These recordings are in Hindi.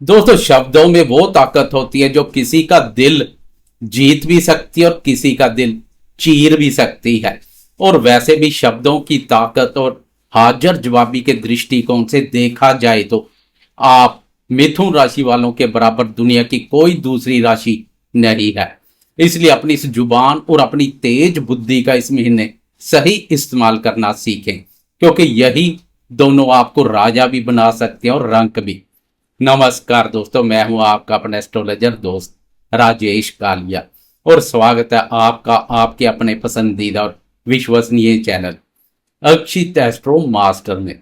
दोस्तों, शब्दों में वो ताकत होती है जो किसी का दिल जीत भी सकती है और किसी का दिल चीर भी सकती है। और वैसे भी शब्दों की ताकत और हाजिर जवाबी के दृष्टिकोण से देखा जाए तो आप मिथुन राशि वालों के बराबर दुनिया की कोई दूसरी राशि नहीं है। इसलिए अपनी इस जुबान और अपनी तेज बुद्धि का इस महीने सही इस्तेमाल करना सीखें, क्योंकि यही दोनों आपको राजा भी बना सकते हैं और रंक भी। नमस्कार दोस्तों, मैं हूं आपका अपना एस्ट्रोलॉजर दोस्त राजेश कालिया, और स्वागत है आपका आपके अपने पसंदीदा और विश्वसनीय चैनल अक्षित एस्ट्रो मास्टर में।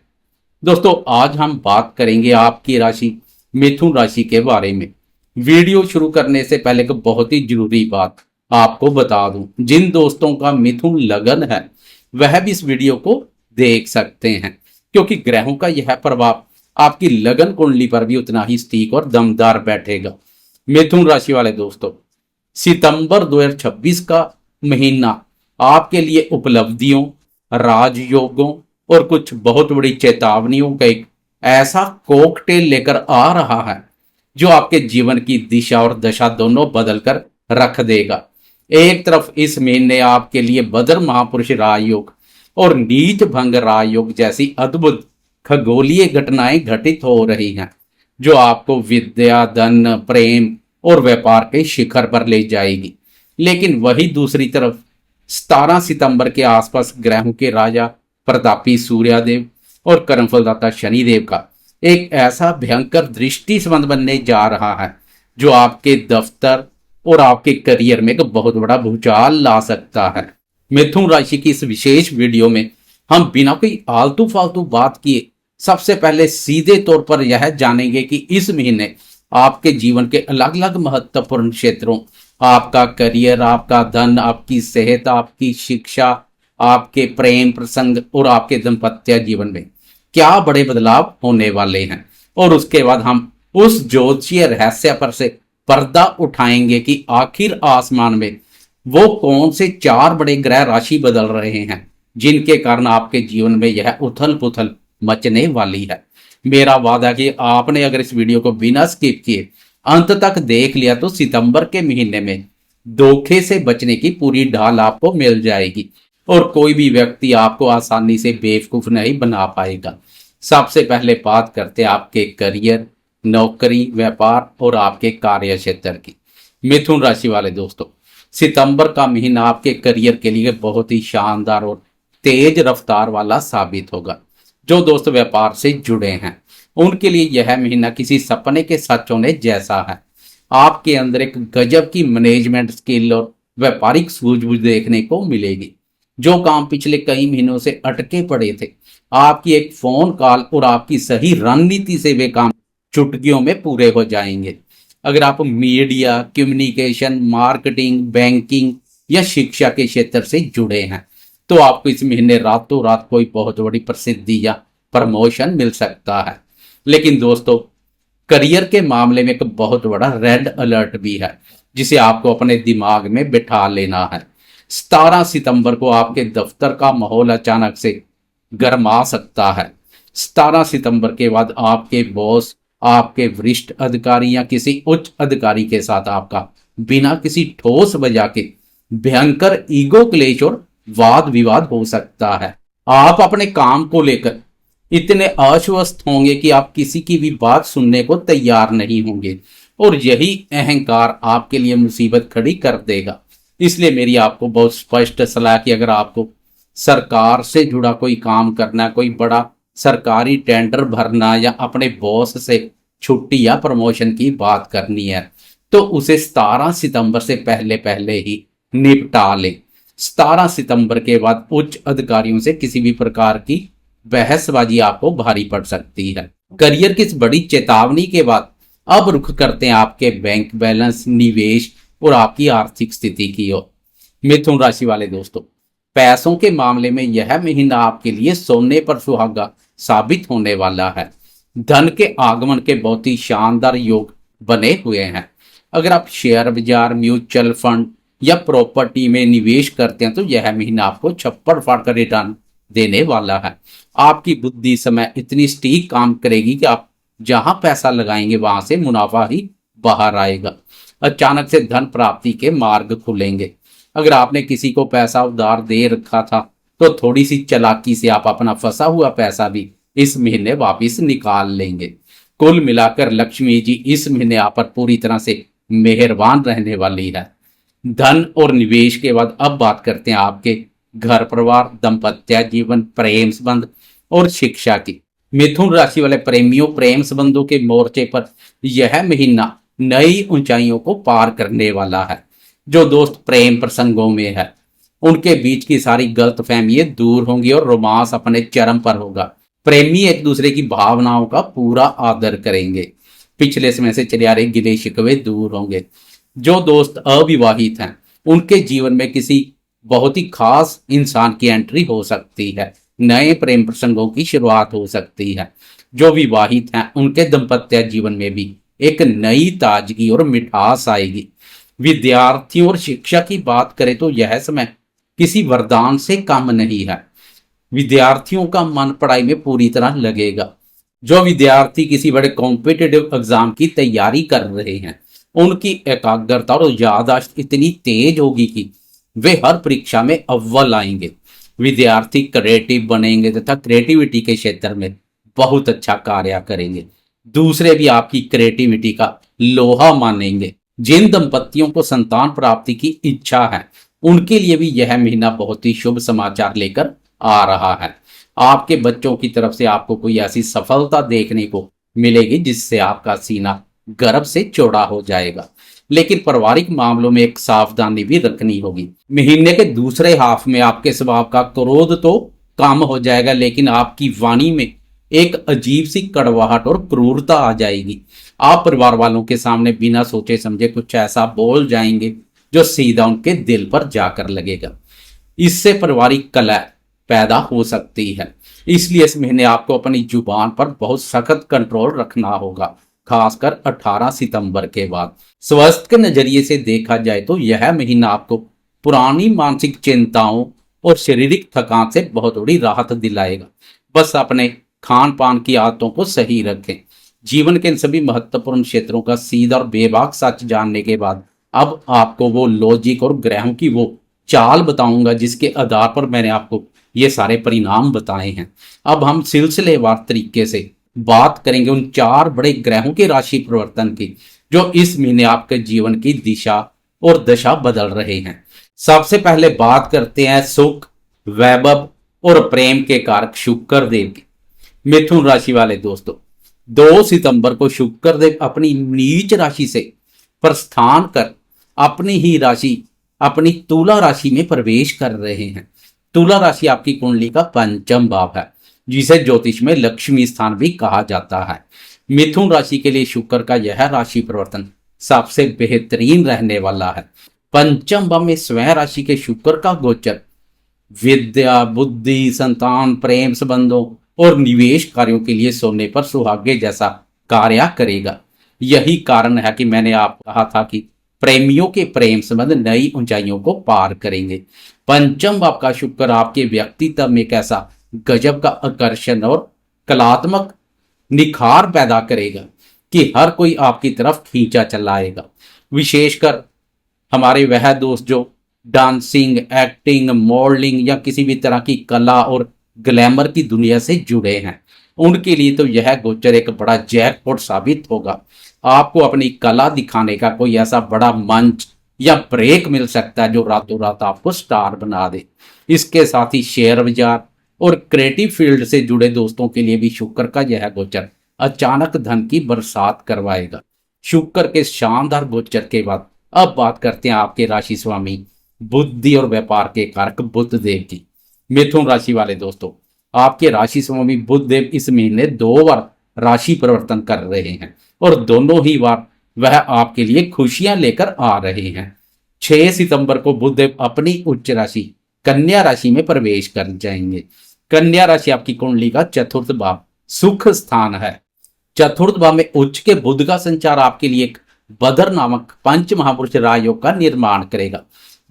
दोस्तों, आज हम बात करेंगे आपकी राशि मिथुन राशि के बारे में। वीडियो शुरू करने से पहले एक बहुत ही जरूरी बात आपको बता दूं, जिन दोस्तों का मिथुन लगन है वह भी इस वीडियो को देख सकते हैं, क्योंकि ग्रहों का यह प्रभाव आपकी लगन कुंडली पर भी उतना ही सटीक और दमदार बैठेगा। मिथुन राशि वाले दोस्तों, सितंबर 2026 का महीना आपके लिए उपलब्धियों, राजयोगों और कुछ बहुत बड़ी चेतावनियों का एक ऐसा कॉकटेल लेकर आ रहा है जो आपके जीवन की दिशा और दशा दोनों बदल कर रख देगा। एक तरफ इस महीने आपके लिए बद्र महापुरुष राजयोग और नीच भंग राजयोग जैसी अद्भुत खगोलीय घटनाएं घटित हो रही हैं, जो आपको विद्या, धन, प्रेम और व्यापार के शिखर पर ले जाएगी। लेकिन वही दूसरी तरफ 17 सितंबर के आसपास ग्रहों के राजा प्रतापी सूर्यदेव और कर्मफलदाता शनिदेव का एक ऐसा भयंकर दृष्टि संबंध बनने जा रहा है जो आपके दफ्तर और आपके करियर में एक बहुत बड़ा भूचाल ला सकता है। मिथुन राशि की इस विशेष वीडियो में हम बिना कोई आलतू फालतू बात किए सबसे पहले सीधे तौर पर यह जानेंगे कि इस महीने आपके जीवन के अलग अलग महत्वपूर्ण क्षेत्रों, आपका करियर, आपका धन, आपकी सेहत, आपकी शिक्षा, आपके प्रेम प्रसंग और आपके दाम्पत्य जीवन में क्या बड़े बदलाव होने वाले हैं। और उसके बाद हम उस ज्योतिषीय रहस्य पर से पर्दा उठाएंगे कि आखिर आसमान में वो कौन से 4 बड़े ग्रह राशि बदल रहे हैं जिनके कारण आपके जीवन में यह उथल पुथल मचने वाली है। मेरा वादा कि आपने अगर इस वीडियो को बिना स्किप किए अंत तक देख लिया तो सितंबर के महीने में धोखे से बचने की पूरी ढाल आपको मिल जाएगी और कोई भी व्यक्ति आपको आसानी से बेवकूफ नहीं बना पाएगा। सबसे पहले बात करते हैं आपके करियर, नौकरी, व्यापार और आपके कार्य क्षेत्र की। मिथुन राशि वाले दोस्तों, सितंबर का महीना आपके करियर के लिए बहुत ही शानदार और तेज रफ्तार वाला साबित होगा। जो दोस्त व्यापार से जुड़े हैं उनके लिए यह महीना किसी सपने के सच होने जैसा है। आपके अंदर एक गजब की मैनेजमेंट स्किल और व्यापारिक सूझबूझ देखने को मिलेगी। जो काम पिछले कई महीनों से अटके पड़े थे, आपकी एक फोन कॉल और आपकी सही रणनीति से वे काम चुटकियों में पूरे हो जाएंगे। अगर आप मीडिया, कम्युनिकेशन, मार्केटिंग, बैंकिंग या शिक्षा के क्षेत्र से जुड़े हैं तो आपको इस महीने रातों रात कोई बहुत बड़ी प्रसिद्धि या प्रमोशन मिल सकता है। लेकिन दोस्तों, करियर के मामले में एक बहुत बड़ा रेड अलर्ट भी है जिसे आपको अपने दिमाग में बिठा लेना है। 17 सितंबर को आपके दफ्तर का माहौल अचानक से गर्मा सकता है। 17 सितंबर के बाद आपके बॉस, आपके वरिष्ठ अधिकारी या किसी उच्च अधिकारी के साथ आपका बिना किसी ठोस वजह के भयंकर ईगो क्लेश और वाद विवाद हो सकता है। आप अपने काम को लेकर इतने आश्वस्त होंगे कि आप किसी की भी बात सुनने को तैयार नहीं होंगे और यही अहंकार आपके लिए मुसीबत खड़ी कर देगा। इसलिए मेरी आपको बहुत स्पष्ट सलाह कि अगर आपको सरकार से जुड़ा कोई काम करना, कोई बड़ा सरकारी टेंडर भरना या अपने बॉस से छुट्टी या प्रमोशन की बात करनी है तो उसे 17 सितंबर से पहले पहले ही निपटा लें। 17 सितंबर के बाद उच्च अधिकारियों से किसी भी प्रकार की बहसबाजी आपको भारी पड़ सकती है। करियर की इस बड़ी चेतावनी के बाद अब रुख करते हैं आपके बैंक बैलेंस, निवेश और आपकी आर्थिक स्थिति की ओर। मिथुन राशि वाले दोस्तों, पैसों के मामले में यह महीना आपके लिए सोने पर सुहागा साबित होने वाला है। धन के आगमन के बहुत ही शानदार योग बने हुए हैं। अगर आप शेयर बाजार, म्यूचुअल फंड या प्रॉपर्टी में निवेश करते हैं तो यह महीना आपको छप्पड़ फाड़ कर रिटर्न देने वाला है। आपकी बुद्धि समय इतनी सटीक काम करेगी कि आप जहां पैसा लगाएंगे वहां से मुनाफा ही बाहर आएगा। अचानक से धन प्राप्ति के मार्ग खुलेंगे। अगर आपने किसी को पैसा उधार दे रखा था तो थोड़ी सी चालाकी से आप अपना फंसा हुआ पैसा भी इस महीने वापस निकाल लेंगे। कुल मिलाकर लक्ष्मी जी इस महीने आप पर पूरी तरह से मेहरबान रहने वाली है। धन और निवेश के बाद अब बात करते हैं आपके घर परिवार, दाम्पत्य जीवन, प्रेम संबंध और शिक्षा की। मिथुन राशि वाले प्रेमियों, प्रेम संबंधों के मोर्चे पर यह महीना नई ऊंचाइयों को पार करने वाला है। जो दोस्त प्रेम प्रसंगों में है उनके बीच की सारी गलतफहमियां दूर होंगी और रोमांस अपने चरम पर होगा। प्रेमी एक दूसरे की भावनाओं का पूरा आदर करेंगे। पिछले समय से चले आ रहे गिले शिकवे दूर होंगे। जो दोस्त अविवाहित हैं उनके जीवन में किसी बहुत ही खास इंसान की एंट्री हो सकती है। नए प्रेम प्रसंगों की शुरुआत हो सकती है। जो विवाहित हैं उनके दाम्पत्य जीवन में भी एक नई ताजगी और मिठास आएगी। विद्यार्थियों और शिक्षा की बात करें तो यह समय किसी वरदान से कम नहीं है। विद्यार्थियों का मन पढ़ाई में पूरी तरह लगेगा। जो विद्यार्थी किसी बड़े कॉम्पिटिटिव एग्जाम की तैयारी कर रहे हैं उनकी एकाग्रता और याददाश्त इतनी तेज होगी कि वे हर परीक्षा में अव्वल आएंगे। विद्यार्थी क्रिएटिव बनेंगे तथा क्रिएटिविटी के क्षेत्र में बहुत अच्छा कार्य करेंगे। दूसरे भी आपकी क्रिएटिविटी का लोहा मानेंगे। जिन दंपतियों को संतान प्राप्ति की इच्छा है उनके लिए भी यह महीना बहुत ही शुभ समाचार लेकर आ रहा है। आपके बच्चों की तरफ से आपको कोई ऐसी सफलता देखने को मिलेगी जिससे आपका सीना गर्व से चौड़ा हो जाएगा। लेकिन पारिवारिक मामलों में एक सावधानी भी रखनी होगी। महीने के दूसरे हाफ में आपके स्वभाव का क्रोध तो कम हो जाएगा, लेकिन आपकी वाणी में एक अजीब सी कड़वाहट और क्रूरता आ जाएगी। आप परिवार वालों के सामने बिना सोचे समझे कुछ ऐसा बोल जाएंगे जो सीधा उनके दिल पर जाकर लगेगा। इससे पारिवारिक कलह पैदा हो सकती है। इसलिए इस महीने आपको अपनी जुबान पर बहुत सख्त कंट्रोल रखना होगा, खासकर 18 सितंबर के बाद। स्वास्थ्य के नजरिए से देखा जाए तो यह महीना आपको पुरानी मानसिक चिंताओं और शारीरिक थकान से बहुत बड़ी राहत दिलाएगा। बस अपने खान पान की आदतों को सही रखें। जीवन के इन सभी महत्वपूर्ण क्षेत्रों का सीधा और बेबाक सच जानने के बाद अब आपको वो लॉजिक और ग्रहों की वो चाल बताऊंगा जिसके आधार पर मैंने आपको ये सारे परिणाम बताए हैं। अब हम सिलसिलेवार तरीके से बात करेंगे उन 4 बड़े ग्रहों के राशि परिवर्तन की जो इस महीने आपके जीवन की दिशा और दशा बदल रहे हैं। सबसे पहले बात करते हैं सुख, वैभव और प्रेम के कारक शुक्र देव की। मिथुन राशि वाले दोस्तों, 2 सितंबर को शुक्र देव अपनी नीच राशि से प्रस्थान कर अपनी ही राशि अपनी तुला राशि में प्रवेश कर रहे हैं। तुला राशि आपकी कुंडली का 5वां भाव है जिसे ज्योतिष में लक्ष्मी स्थान भी कहा जाता है। मिथुन राशि के लिए शुक्र का यह राशि परिवर्तन सबसे बेहतरीन रहने वाला है। 5वां भाव में स्वयं राशि के शुक्र का गोचर विद्या, बुद्धि, संतान, प्रेम संबंधों और निवेश कार्यों के लिए सोने पर सुहागे जैसा कार्य करेगा। यही कारण है कि मैंने आपको कहा था कि प्रेमियों के प्रेम संबंध नई ऊंचाइयों को पार करेंगे। 5वां भाव का शुक्र आपके व्यक्तित्व में एक ऐसा गजब का आकर्षण और कलात्मक निखार पैदा करेगा कि हर कोई आपकी तरफ खींचा चला आएगा। विशेषकर हमारे वह दोस्त जो डांसिंग, एक्टिंग, मॉडलिंग या किसी भी तरह की कला और ग्लैमर की दुनिया से जुड़े हैं उनके लिए तो यह गोचर एक बड़ा जैकपॉट साबित होगा। आपको अपनी कला दिखाने का कोई ऐसा बड़ा मंच या ब्रेक मिल सकता है जो रातों रात आपको स्टार बना दे। इसके साथ ही शेयर बाजार और क्रिएटिव फील्ड से जुड़े दोस्तों के लिए भी शुक्र का यह गोचर अचानक धन की बरसात करवाएगा। शुक्र के शानदार गोचर के बाद अब बात करते हैं आपके राशि स्वामी बुद्धि और व्यापार के कारक बुध देव की। मिथुन राशि वाले दोस्तों, आपके राशि स्वामी बुध देव इस महीने 2 बार राशि परिवर्तन कर रहे हैं और दोनों ही बार वह आपके लिए खुशियां लेकर आ रहे हैं। 6 सितंबर को बुध देव अपनी उच्च राशि कन्या राशि में प्रवेश कर जाएंगे। कन्या राशि आपकी कुंडली का 4th भाव सुख स्थान है। 4th भाव में उच्च के बुध का संचार आपके लिए एक बदर नामक पंच महापुरुष राजयोग का निर्माण करेगा।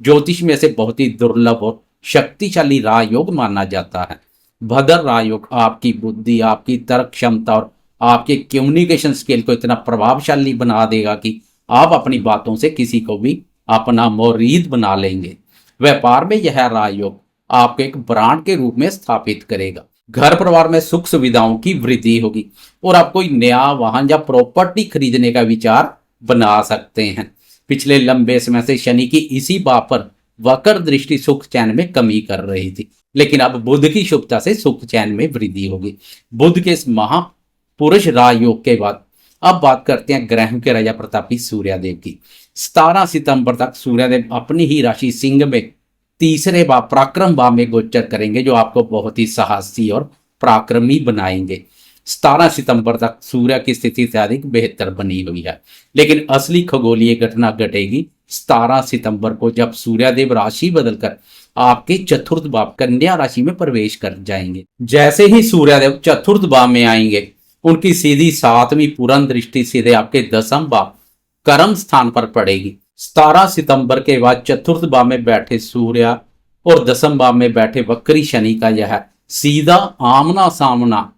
ज्योतिष में से बहुत ही दुर्लभ और शक्तिशाली राजयोग माना जाता है। भद्र राजयोग आपकी बुद्धि, आपकी तर्क क्षमता और आपके कम्युनिकेशन स्किल को इतना प्रभावशाली बना देगा कि आप अपनी बातों से किसी को भी अपना मुरीद बना लेंगे। व्यापार में यह राजयोग आपको एक ब्रांड के रूप में स्थापित करेगा। घर परिवार में सुख सुविधाओं की वृद्धि होगी और आप कोई नया वाहन या प्रॉपर्टी खरीदने का विचार बना सकते हैं। पिछले लंबे समय से शनि की इसी बात पर वक्र दृष्टि सुख चैन में कमी कर रही थी, लेकिन अब बुध की शुभता से सुख चैन में वृद्धि होगी। बुध के इस महापुरुष राजयोग के बाद अब बात करते हैं ग्रहों के राजा प्रतापी सूर्यदेव की। 17 सितंबर तक सूर्यदेव अपनी ही राशि सिंह में तीसरे भाव पराक्रम भाव में गोचर करेंगे, जो आपको बहुत ही साहसी और पराक्रमी बनाएंगे। 17 सितंबर तक सूर्य की स्थिति से अधिक बेहतर बनी हुई है, लेकिन असली खगोलीय घटना घटेगी 17 सितंबर को, जब सूर्यदेव राशि बदलकर आपके चतुर्थ भाव कन्या राशि में प्रवेश कर जाएंगे। जैसे ही सूर्यदेव चतुर्थ भाव में आएंगे, उनकी सीधी 7वीं पूर्ण दृष्टि सीधे आपके 10th भाव कर्म स्थान पर पड़ेगी। 17 सितंबर के बाद चतुर्थ भाव में बैठे सूर्य और 10th भाव में बैठे वक्री शनि का यह सीधा आमना सामना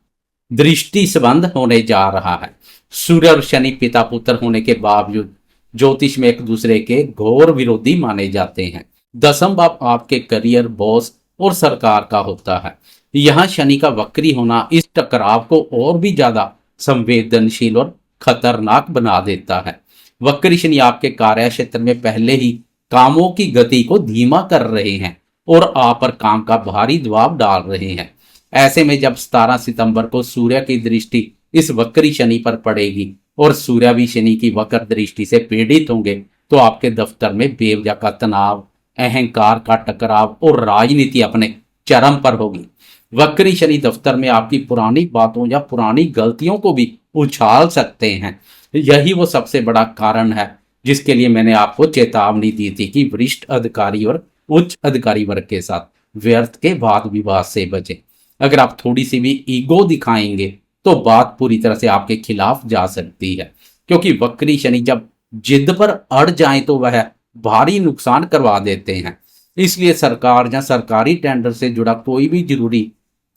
दृष्टि संबंध होने जा रहा है। सूर्य और शनि पिता पुत्र होने के बावजूद ज्योतिष में एक दूसरे के घोर विरोधी माने जाते हैं। 10th भाव आपके करियर, बॉस और सरकार का होता है। यहाँ शनि का वक्री होना इस टकराव को और भी ज्यादा संवेदनशील और खतरनाक बना देता है। वक्री शनि आपके कार्य क्षेत्र में पहले ही कामों की गति को धीमा कर रहे हैं और आप पर काम का भारी दबाव डाल रहे हैं। ऐसे में जब 17 सितंबर को सूर्य की दृष्टि इस वक्री शनि पर पड़ेगी और सूर्य भी शनि की वक्र दृष्टि से पीड़ित होंगे, तो आपके दफ्तर में बेवजह का तनाव, अहंकार का टकराव और राजनीति अपने चरम पर होगी। वक्री शनि दफ्तर में आपकी पुरानी बातों या पुरानी गलतियों को भी उछाल सकते हैं। यही वो सबसे बड़ा कारण है जिसके लिए मैंने आपको चेतावनी दी थी कि वरिष्ठ अधिकारी और उच्च अधिकारी वर्ग के साथ व्यर्थ के वाद विवाद से बचें। अगर आप थोड़ी सी भी ईगो दिखाएंगे तो बात पूरी तरह से आपके खिलाफ जा सकती है, क्योंकि वक्री शनि जब जिद पर अड़ जाए तो वह भारी नुकसान करवा देते हैं। इसलिए सरकार या सरकारी टेंडर से जुड़ा कोई भी जरूरी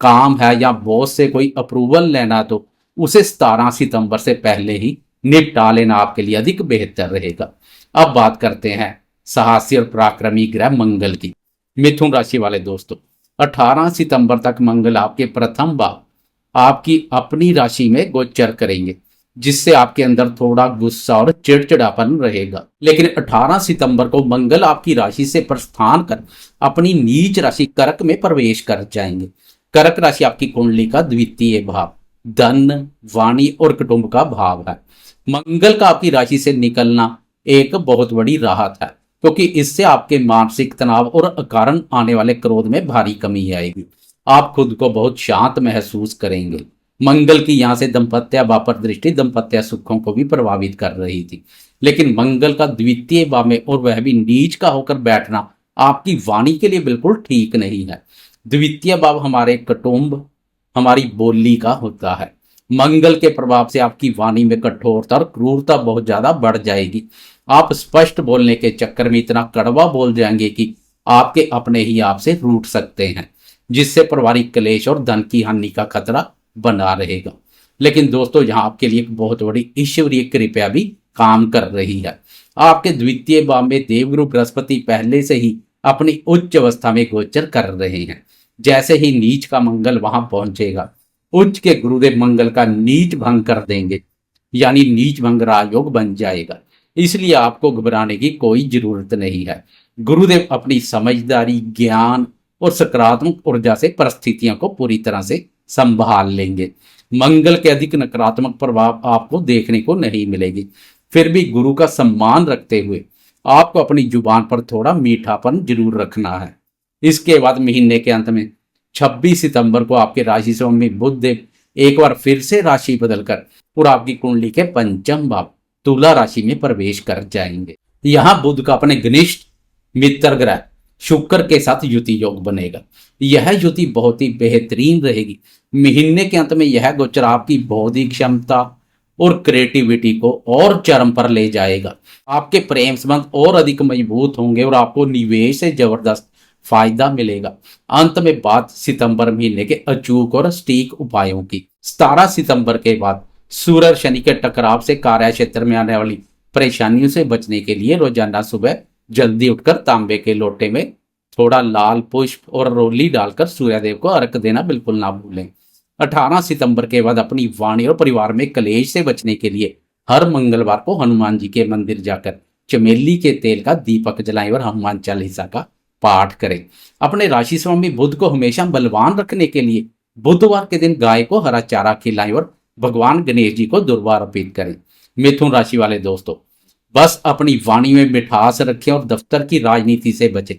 काम है या बॉस से कोई अप्रूवल लेना, तो उसे 17 सितंबर से पहले ही निपटा लेना आपके लिए अधिक बेहतर रहेगा। अब बात करते हैं साहसी और पराक्रमी ग्रह मंगल की। मिथुन राशि वाले दोस्तों, 18 सितंबर तक मंगल आपके प्रथम भाव आपकी अपनी राशि में गोचर करेंगे, जिससे आपके अंदर थोड़ा गुस्सा और चिड़चिड़ापन रहेगा। लेकिन 18 सितंबर को मंगल आपकी राशि से प्रस्थान कर अपनी नीच राशि कर्क में प्रवेश कर जाएंगे। कर्क राशि आपकी कुंडली का द्वितीय भाव धन, वाणी और कुटुंब का भाव है। मंगल का आपकी राशि से निकलना एक बहुत बड़ी राहत है, क्योंकि इससे आपके मानसिक तनाव और अकारण आने वाले क्रोध में भारी कमी आएगी। आप खुद को बहुत शांत महसूस करेंगे। मंगल की यहाँ से दंपत्य भाव पर दृष्टि दंपत्य सुखों को भी प्रभावित कर रही थी, लेकिन मंगल का द्वितीय भाव में और वह भी नीच का होकर बैठना आपकी वाणी के लिए बिल्कुल ठीक नहीं है। द्वितीय भाव हमारे कुटुंब, हमारी बोली का होता है। मंगल के प्रभाव से आपकी वाणी में कठोरता और क्रूरता बहुत ज्यादा बढ़ जाएगी। आप स्पष्ट बोलने के चक्कर में इतना कड़वा बोल जाएंगे कि आपके अपने ही आपसे रूठ सकते हैं, जिससे पारिवारिक क्लेश और धन की हानि का खतरा बना रहेगा। लेकिन दोस्तों, यहाँ आपके लिए एक बहुत बड़ी ईश्वरीय कृपा भी काम कर रही है। आपके द्वितीय भाव में देवगुरु बृहस्पति पहले से ही अपनी उच्च अवस्था में गोचर कर रहे हैं। जैसे ही नीच का मंगल वहां पहुंचेगा, उच्च के गुरुदेव मंगल का नीच भंग कर देंगे, यानी नीच भंग राजयोग बन जाएगा। इसलिए आपको घबराने की कोई जरूरत नहीं है। गुरुदेव अपनी समझदारी, ज्ञान और सकारात्मक ऊर्जा से परिस्थितियों को पूरी तरह से संभाल लेंगे। मंगल के अधिक नकारात्मक प्रभाव आपको देखने को नहीं मिलेगी। फिर भी गुरु का सम्मान रखते हुए आपको अपनी जुबान पर थोड़ा मीठापन जरूर रखना है। इसके बाद महीने के अंत में 26 सितंबर को आपके राशि स्वामी बुध देव एक बार फिर से राशि बदलकर और आपकी कुंडली के पंचम भाव तुला राशि में प्रवेश कर जाएंगे। यहाँ बुध का अपने घनिष्ठ मित्र ग्रह शुक्र के साथ युति योग बनेगा। यह युति बहुत ही बेहतरीन रहेगी। महीने के अंत में यह गोचर आपकी बौद्धिक क्षमता और क्रिएटिविटी को और चरम पर ले जाएगा। आपके प्रेम संबंध और अधिक मजबूत होंगे और आपको निवेश से जबरदस्त फायदा मिलेगा। अंत में बात सितंबर महीने के अचूक और सटीक उपायों की। 17 सितंबर के बाद सूर्य शनि के टकराव से कार्य क्षेत्र में आने वाली परेशानियों से बचने के लिए रोजाना सुबह जल्दी उठकर तांबे के लोटे में थोड़ा लाल पुष्प और रोली डालकर सूर्यदेव को अर्घ देना बिल्कुल ना भूलें। 18 सितंबर के बाद अपनी वाणी और परिवार में कलेश से बचने के लिए हर मंगलवार को हनुमान जी के मंदिर जाकर चमेली के तेल का दीपक जलाएं और हनुमान चालीसा का पाठ करें। अपने राशि स्वामी बुध को हमेशा बलवान रखने के लिए बुधवार के दिन गाय को हरा चारा खिलाएं और भगवान गणेश जी को दुर्वा अर्पित करें। मिथुन राशि वाले दोस्तों, बस अपनी वाणी में मिठास रखें और दफ्तर की राजनीति से बचें।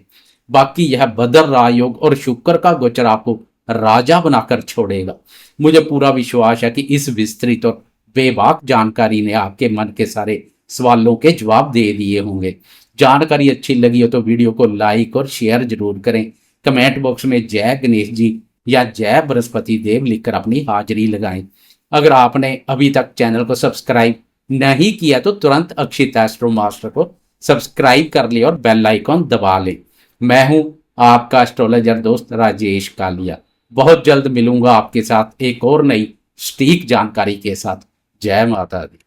बाकी यह बदर राजयोग और शुक्र का गोचर आपको राजा बनाकर छोड़ेगा। मुझे पूरा विश्वास है कि इस विस्तृत और बेबाक जानकारी ने आपके मन के सारे सवालों के जवाब दे दिए होंगे। जानकारी अच्छी लगी हो तो वीडियो को लाइक और शेयर जरूर करें। कमेंट बॉक्स में जय गणेश जी या जय बृहस्पति देव लिखकर अपनी हाजिरी लगाएं। अगर आपने अभी तक चैनल को सब्सक्राइब नहीं किया तो तुरंत अक्षित एस्ट्रो मास्टर को सब्सक्राइब कर ले और बेल आइकॉन दबा ले। मैं हूं आपका एस्ट्रोलॉजर दोस्त राजेश कालिया। बहुत जल्द मिलूंगा आपके साथ एक और नई सटीक जानकारी के साथ। जय माता दी।